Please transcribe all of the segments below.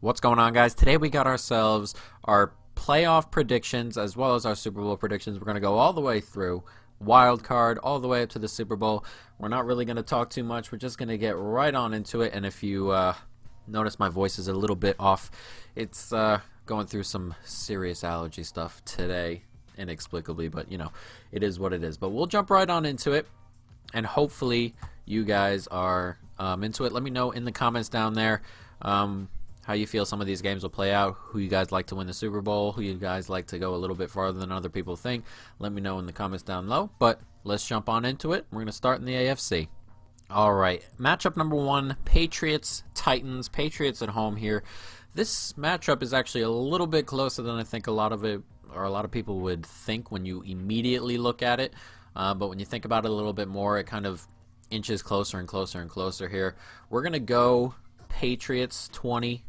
What's going on, guys? Today we got ourselves our playoff predictions as well as our Super Bowl predictions. We're going to go all the way through wild card all the way up to the Super Bowl. We're not really going to talk too much. We're just going to get right on into it. And if you notice my voice is a little bit off, it's going through some serious allergy stuff today inexplicably, but you know, it is what it is. But we'll jump right on into it, and hopefully you guys are into it. Let me know in the comments down there how you feel some of these games will play out, who you guys like to win the Super Bowl, who you guys like to go a little bit farther than other people think. Let me know in the comments down below, but let's jump on into it. We're going to start in the AFC. Alright, matchup number one, Patriots-Titans. Patriots at home here. This matchup is actually a little bit closer than I think a lot of people would think when you immediately look at it. But when you think about it a little bit more, it kind of inches closer and closer and closer here. We're going to go Patriots 20,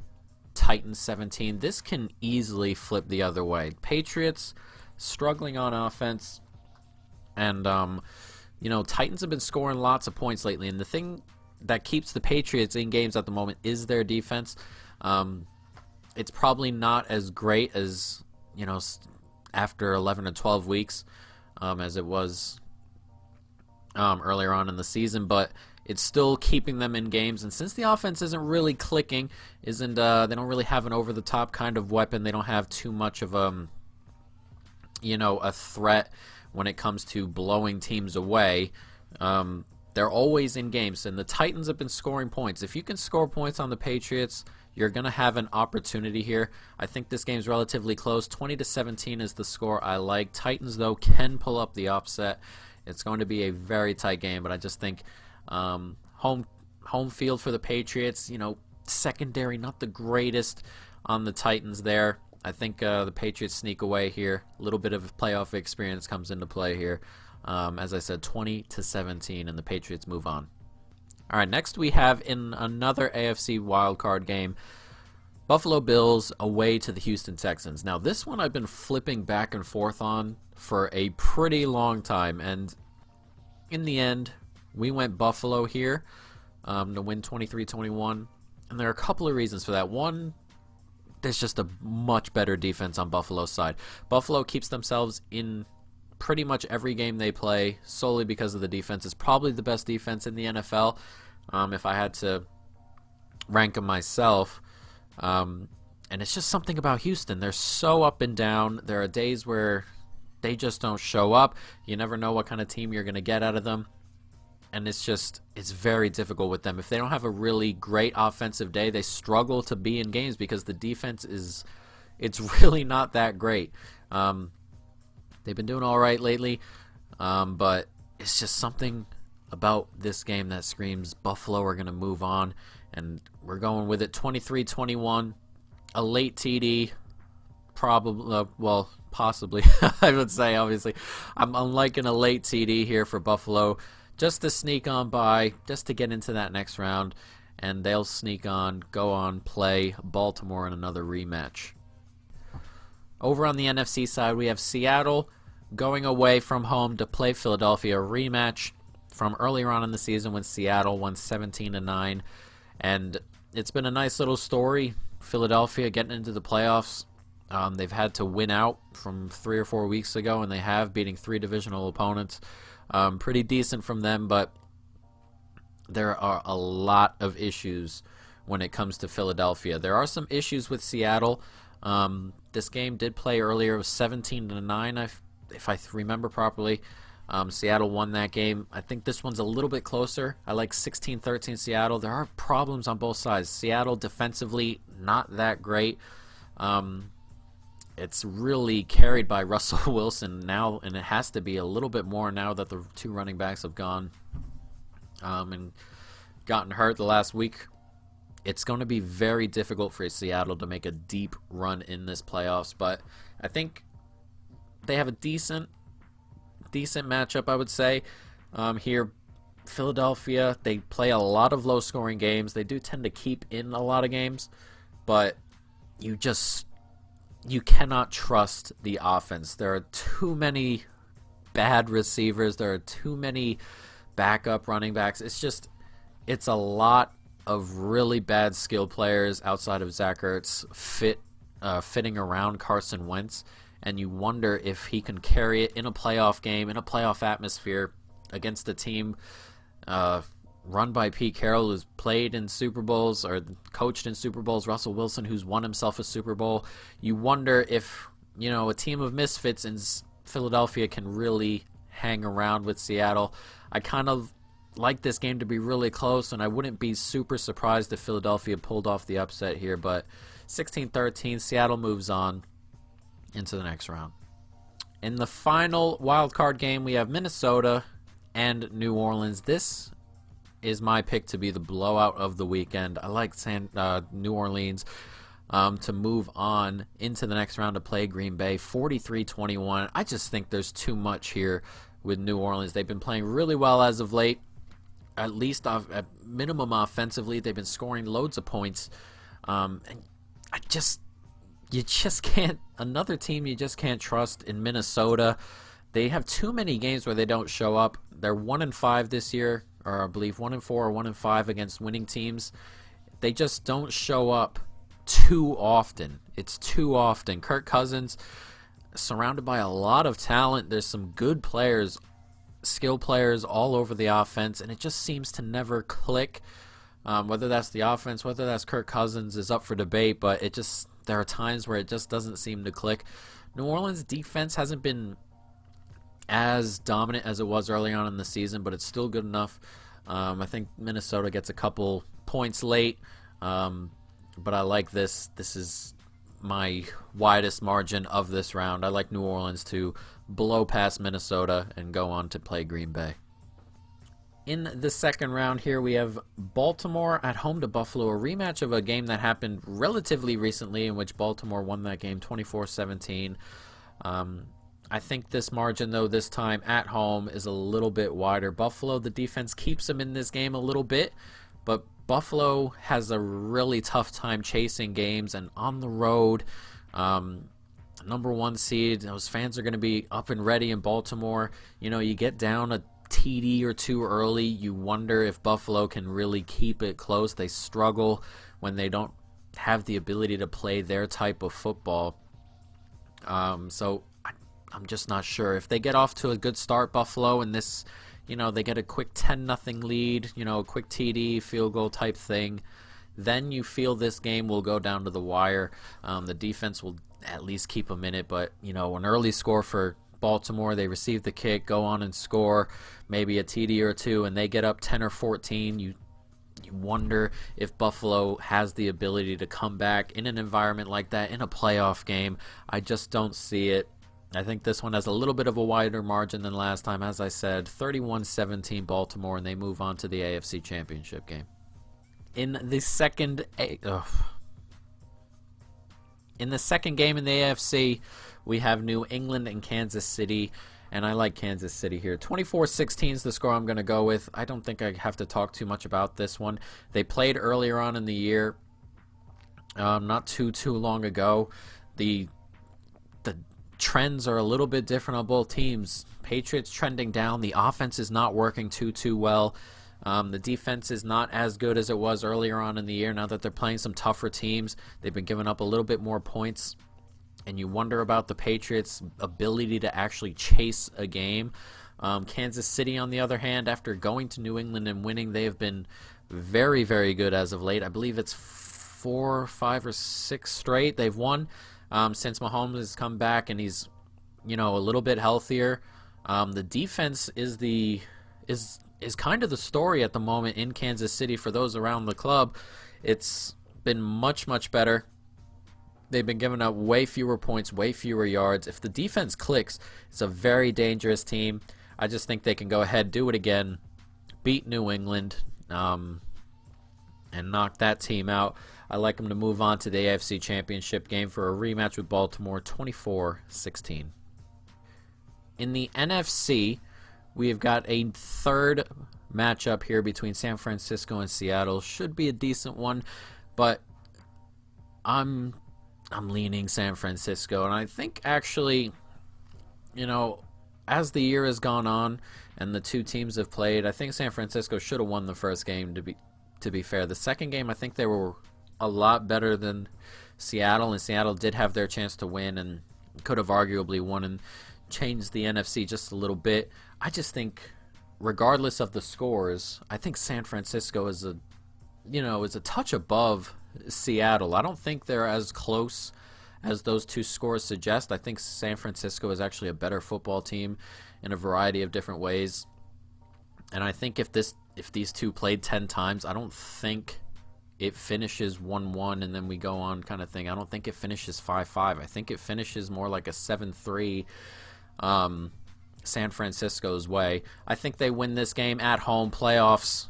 Titans 17. This can easily flip the other way. Patriots struggling on offense, and you know, Titans have been scoring lots of points lately, and the thing that keeps the Patriots in games at the moment is their defense. It's probably not as great as, you know, after 11 or 12 weeks as it was earlier on in the season, but it's still keeping them in games. And since the offense isn't really clicking, they don't really have an over-the-top kind of weapon, they don't have too much of a threat when it comes to blowing teams away. They're always in games, and the Titans have been scoring points. If you can score points on the Patriots, you're going to have an opportunity here. I think this game's relatively close. 20-17 is the score I like. Titans, though, can pull up the upset. It's going to be a very tight game, but I just think home field for the Patriots, you know, secondary not the greatest on the Titans there. I think the Patriots sneak away here. A little bit of playoff experience comes into play here. As I said, 20-17, and the Patriots move on. All right, next we have in another AFC wildcard game, Buffalo Bills away to the Houston Texans. Now, this one I've been flipping back and forth on for a pretty long time, and in the end, we went Buffalo here to win 23-21, and there are a couple of reasons for that. One, there's just a much better defense on Buffalo's side. Buffalo keeps themselves in pretty much every game they play solely because of the defense. It's probably the best defense in the NFL if I had to rank them myself. And it's just something about Houston. They're so up and down. There are days where they just don't show up. You never know what kind of team you're going to get out of them. And it's very difficult with them. If they don't have a really great offensive day, they struggle to be in games because the defense it's really not that great. They've been doing all right lately, but it's just something about this game that screams Buffalo are going to move on, and we're going with it 23-21, a late TD, probably, well, possibly, I would say, obviously. I'm liking a late TD here for Buffalo, just to sneak on by, just to get into that next round, and they'll sneak on, go on, play Baltimore in another rematch. Over on the NFC side, we have Seattle going away from home to play Philadelphia, a rematch from earlier on in the season when Seattle won 17-9. And it's been a nice little story. Philadelphia getting into the playoffs. They've had to win out from 3 or 4 weeks ago, and they have, beating 3 divisional opponents. Pretty decent from them, but there are a lot of issues when it comes to Philadelphia. There are some issues with Seattle. This game did play earlier. It was 17-9, if I remember properly. Seattle won that game. I think this one's a little bit closer. I like 16-13 Seattle. There are problems on both sides. Seattle defensively not that great. It's really carried by Russell Wilson now, and it has to be a little bit more now that the 2 running backs have gone and gotten hurt the last week. It's going to be very difficult for Seattle to make a deep run in this playoffs, but I think they have a decent matchup, I would say. Here, Philadelphia, they play a lot of low-scoring games. They do tend to keep in a lot of games, but you cannot trust the offense. There are too many bad receivers. There are too many backup running backs. It's a lot of really bad skill players outside of Zach Ertz fitting around Carson Wentz, and you wonder if he can carry it in a playoff game, in a playoff atmosphere against a team run by Pete Carroll, who's played in Super Bowls or coached in Super Bowls, Russell Wilson, who's won himself a Super Bowl. You wonder if, a team of misfits in Philadelphia can really hang around with Seattle. I kind of like this game to be really close, and I wouldn't be super surprised if Philadelphia pulled off the upset here, but 16-13, Seattle moves on into the next round. In the final wild card game, we have Minnesota and New Orleans. This is my pick to be the blowout of the weekend. I like New Orleans to move on into the next round to play Green Bay, 43-21. I just think there's too much here with New Orleans. They've been playing really well as of late, at least at minimum offensively. They've been scoring loads of points. And you just can't, another team you just can't trust in Minnesota. They have too many games where they don't show up. They're 1-5 this year, or I believe 1-4 or 1-5 against winning teams. They just don't show up too often. It's too often. Kirk Cousins, surrounded by a lot of talent. There's some good players, skill players all over the offense, and it just seems to never click. Whether that's the offense, whether that's Kirk Cousins is up for debate, but there are times where it just doesn't seem to click. New Orleans defense hasn't been as dominant as it was early on in the season, but it's still good enough. I think Minnesota gets a couple points late, but I like this. This is my widest margin of this round. I like New Orleans to blow past Minnesota and go on to play Green Bay. In the second round here, we have Baltimore at home to Buffalo, a rematch of a game that happened relatively recently in which Baltimore won that game 24-17. I think this margin, though, this time at home is a little bit wider. Buffalo, the defense keeps them in this game a little bit, but Buffalo has a really tough time chasing games, and on the road, number one seed, those fans are going to be up and ready in Baltimore. You get down a TD or two early, you wonder if Buffalo can really keep it close. They struggle when they don't have the ability to play their type of football. So I'm just not sure. If they get off to a good start, Buffalo, and this, they get a quick 10-0 lead, a quick TD, field goal type thing, then you feel this game will go down to the wire. The defense will at least keep them in it, but, an early score for Baltimore, they receive the kick, go on and score maybe a TD or two, and they get up 10 or 14. You wonder if Buffalo has the ability to come back in an environment like that in a playoff game. I just don't see it. I think this one has a little bit of a wider margin than last time. As I said, 31-17 Baltimore, and they move on to the AFC Championship game. In the second game in the AFC, we have New England and Kansas City, and I like Kansas City here. 24-16 is the score I'm going to go with. I don't think I have to talk too much about this one. They played earlier on in the year, not too long ago. The trends are a little bit different on both teams. Patriots trending down. The offense is not working too well. The defense is not as good as it was earlier on in the year. Now that they're playing some tougher teams, they've been giving up a little bit more points. And you wonder about the Patriots' ability to actually chase a game. Kansas City, on the other hand, after going to New England and winning, they have been very, very good as of late. I believe it's 4, 5, or 6 straight they've won since Mahomes has come back and he's, a little bit healthier. The defense is kind of the story at the moment in Kansas City for those around the club. It's been much, much better. They've been giving up way fewer points, way fewer yards. If the defense clicks, it's a very dangerous team. I just think they can go ahead, do it again, beat New England, and knock that team out. I like them to move on to the AFC Championship game for a rematch with Baltimore, 24-16. In the NFC, we've got a third matchup here between San Francisco and Seattle. Should be a decent one, but I'm leaning San Francisco, and I think actually, as the year has gone on and the two teams have played, I think San Francisco should have won the first game to be fair. The second game, I think they were a lot better than Seattle, and Seattle did have their chance to win and could have arguably won and changed the NFC just a little bit. I just think, regardless of the scores, I think San Francisco is a touch above Seattle. I don't think they're as close as those two scores suggest. I think San Francisco is actually a better football team in a variety of different ways. And I think if these two played 10 times, I don't think it finishes 1-1 and then we go on kind of thing. I don't think it finishes 5-5. I think it finishes more like a 7-3 San Francisco's way. I think they win this game at home. Playoffs,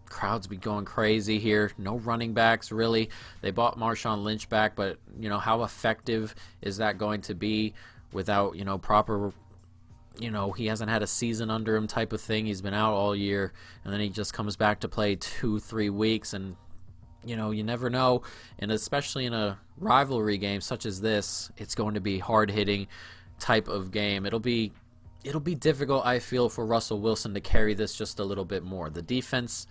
crowds be going crazy here. No running backs, really. They bought Marshawn Lynch back, but, how effective is that going to be without, proper, he hasn't had a season under him type of thing. He's been out all year, and then he just comes back to play 2-3 weeks, and, you never know. And especially in a rivalry game such as this, it's going to be hard-hitting type of game. It'll be difficult, I feel, for Russell Wilson to carry this just a little bit more. The defense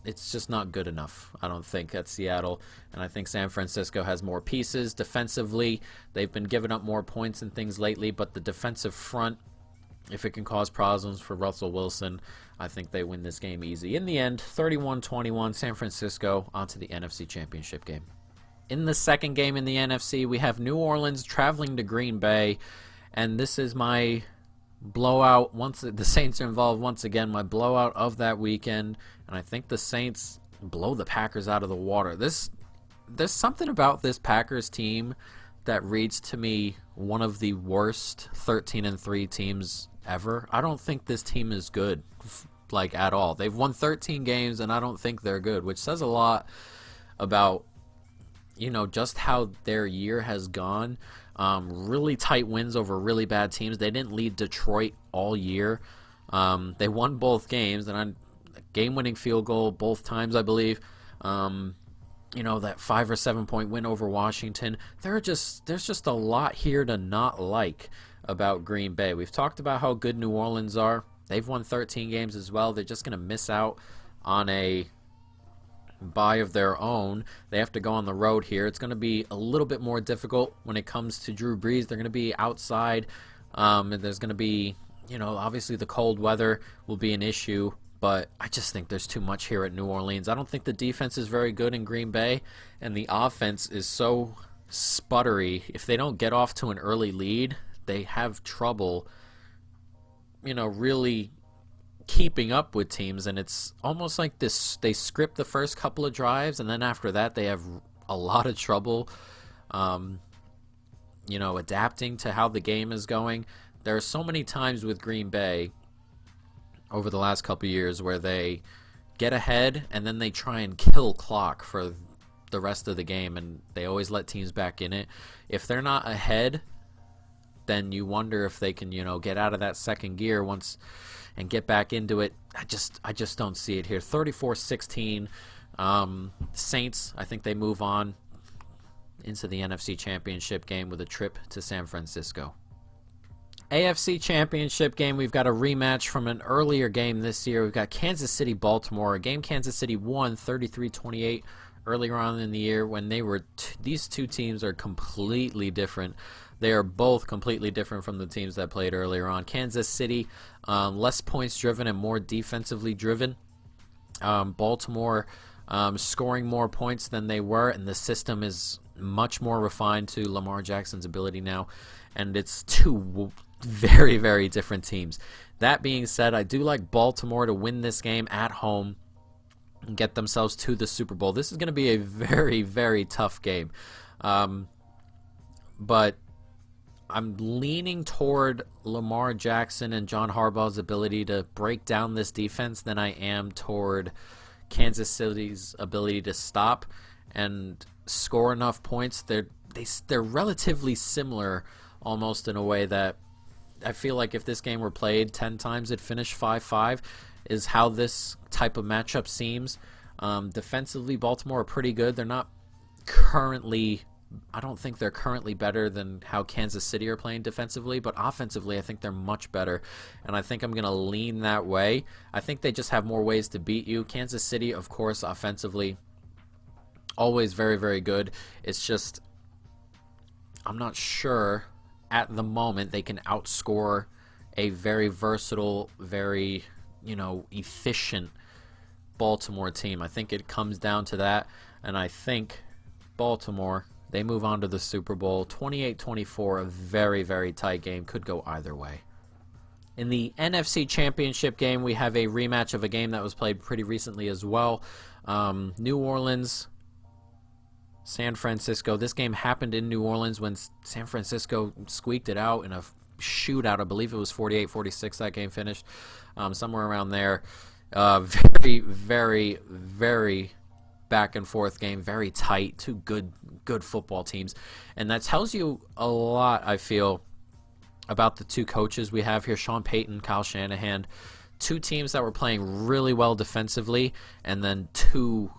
it's just not good enough, I don't think, at Seattle. And I think San Francisco has more pieces defensively. They've been giving up more points and things lately, but the defensive front, if it can cause problems for Russell Wilson, I think they win this game easy. In the end, 31-21, San Francisco onto the NFC Championship game. In the second game in the NFC, we have New Orleans traveling to Green Bay, and this is my blowout. Once the Saints are involved once again, my blowout of that weekend, and I think the Saints blow the Packers out of the water. There's something about this Packers team that reads to me one of the worst 13-3 teams ever. I don't think this team is good, at all. They've won 13 games, and I don't think they're good, which says a lot about just how their year has gone. Really tight wins over really bad teams. They didn't lead Detroit all year. They won both games, and a game-winning field goal both times, I believe. That 5 or 7 point win over Washington. There's just a lot here to not like about Green Bay. We've talked about how good New Orleans are. They've won 13 games as well. They're just going to miss out on a bye of their own. They have to go on the road here. It's going to be a little bit more difficult when it comes to Drew Brees. They're going to be outside, and there's going to be, obviously the cold weather will be an issue, but I just think there's too much here at New Orleans. I don't think the defense is very good in Green Bay, and the offense is so sputtery. If they don't get off to an early lead, they have trouble, really keeping up with teams, and it's almost like this. They script the first couple of drives, and then after that they have a lot of trouble adapting to how the game is going. There are so many times with Green Bay over the last couple of years where they get ahead and then they try and kill clock for the rest of the game, and they always let teams back in it. If they're not ahead, then you wonder if they can get out of that second gear once and get back into it. I just don't see it here. 34-16. Saints, I think they move on into the NFC Championship game with a trip to San Francisco. AFC Championship game, we've got a rematch from an earlier game this year. We've got Kansas City-Baltimore, a game Kansas City won 33-28 earlier on in the year when they were these two teams are completely different. They are both completely different from the teams that played earlier on. Kansas City, less points driven and more defensively driven. Baltimore scoring more points than they were, and the system is much more refined to Lamar Jackson's ability now. And it's two very, very different teams. That being said, I do like Baltimore to win this game at home and get themselves to the Super Bowl. This is going to be a very, very tough game. But I'm leaning toward Lamar Jackson and John Harbaugh's ability to break down this defense than I am toward Kansas City's ability to stop and score enough points. They're relatively similar, almost in a way that I feel like if this game were played 10 times, it'd finish 5-5, is how this type of matchup seems. Defensively, Baltimore are pretty good. They're not currently I don't think they're currently better than how Kansas City are playing defensively, but offensively I think they're much better, and I think I'm going to lean that way. I think they just have more ways to beat you. Kansas City, of course, offensively, always very, very good. It's just I'm not sure at the moment they can outscore a very versatile, very, efficient Baltimore team. I think it comes down to that, and I think Baltimore, they move on to the Super Bowl. 28-24, a very, very tight game. Could go either way. In the NFC Championship game, we have a rematch of a game that was played pretty recently as well. New Orleans, San Francisco. This game happened in New Orleans when San Francisco squeaked it out in a shootout. I believe it was 48-46 that game finished, somewhere around there. Very, very, very back and forth game, very tight, two good football teams, and that tells you a lot, I feel, about the two coaches we have here, Sean Payton, Kyle Shanahan. Two teams that were playing really well defensively, and then two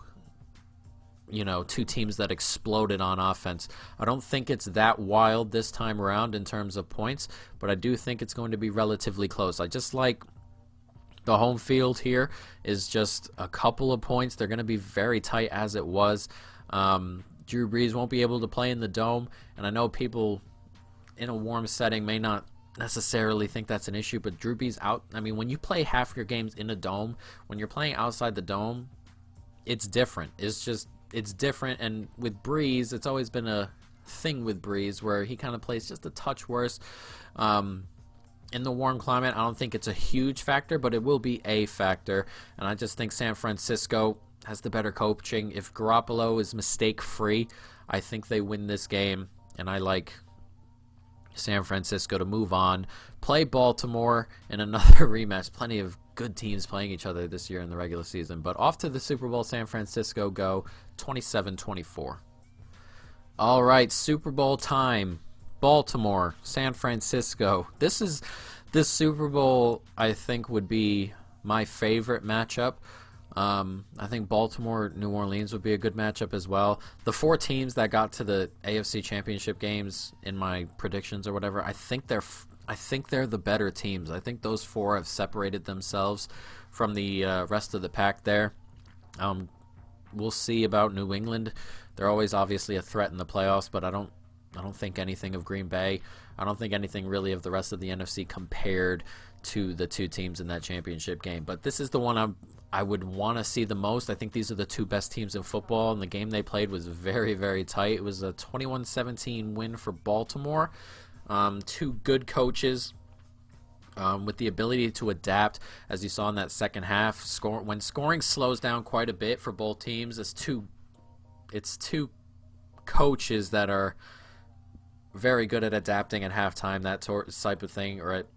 teams that exploded on offense. I don't think it's that wild this time around in terms of points, but I do think it's going to be relatively close. I just like the home field here is just a couple of points. They're going to be very tight as it was. Drew Brees won't be able to play in the Dome, and I know people in a warm setting may not necessarily think that's an issue, but Drew Brees out. I mean, when you play half your games in a Dome, when you're playing outside the Dome, it's different. It's different, and with Brees, it's always been a thing with Brees where he kind of plays just a touch worse. In the warm climate, I don't think it's a huge factor, but it will be a factor, and I just think San Francisco has the better coaching. If Garoppolo is mistake-free, I think they win this game, and I like San Francisco to move on, play Baltimore in another rematch. Plenty of good teams playing each other this year in the regular season, but off to the Super Bowl. San Francisco go 27-24. All right, Super Bowl time. Baltimore, San Francisco. This Super Bowl, I think, would be my favorite matchup. I think Baltimore, New Orleans would be a good matchup as well. The four teams that got to the AFC Championship games in my predictions or whatever, I think they're the better teams. I think those four have separated themselves from the rest of the pack there. We'll see about New England. They're always obviously a threat in the playoffs, but I don't think anything of Green Bay. I don't think anything really of the rest of the NFC compared to the two teams in that championship game. But this is the one I would want to see the most. I think these are the two best teams in football, and the game they played was very, very tight. It was a 21-17 win for Baltimore. Two good coaches with the ability to adapt, as you saw in that second half. When scoring slows down quite a bit for both teams, it's two coaches that are very good at adapting at halftime, that type of thing, or at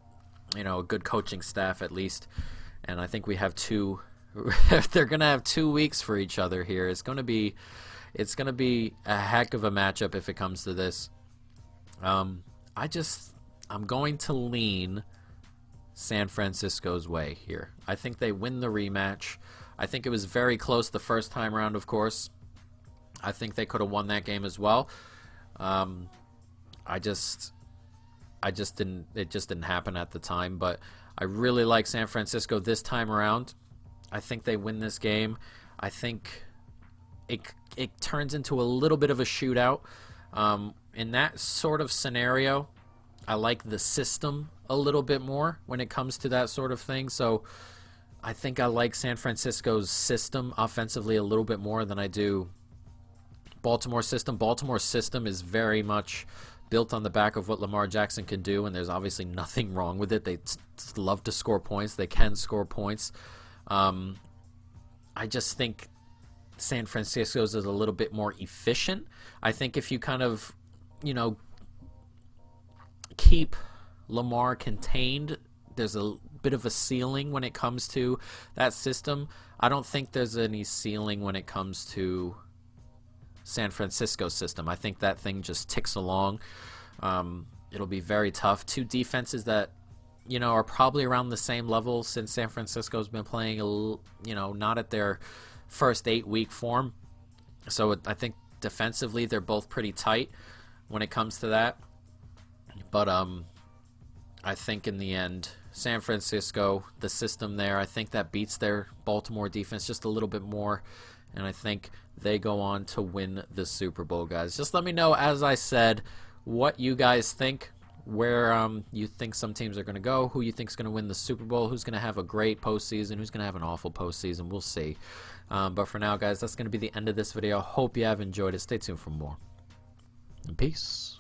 a good coaching staff at least. And I think we have two. They're gonna have 2 weeks for each other here. It's gonna be a heck of a matchup if it comes to this. I'm going to lean San Francisco's way here. I think they win the rematch. I think it was very close the first time around, of course. I think they could have won that game as well. It just didn't happen at the time, but I really like San Francisco this time around. I think they win this game. I think it turns into a little bit of a shootout. In that sort of scenario, I like the system a little bit more when it comes to that sort of thing. So I think I like San Francisco's system offensively a little bit more than I do Baltimore's system. Baltimore's system is very much built on the back of what Lamar Jackson can do, and there's obviously nothing wrong with it. They love to score points. They can score points. I just think San Francisco's is a little bit more efficient. I think if you kind of, keep Lamar contained, there's a bit of a ceiling when it comes to that system. I don't think there's any ceiling when it comes to San Francisco's system. I think that thing just ticks along. It'll be very tough. Two defenses that are probably around the same level, since San Francisco's been playing not at their first 8-week form. So I think defensively, they're both pretty tight when it comes to that. But I think in the end, San Francisco, the system there, I think that beats their Baltimore defense just a little bit more. And I think they go on to win the Super Bowl, guys. Just let me know, as I said, what you guys think, where you think some teams are going to go, who you think is going to win the Super Bowl, who's going to have a great postseason, who's going to have an awful postseason. We'll see. But for now, guys, that's going to be the end of this video. Hope you have enjoyed it. Stay tuned for more. And peace.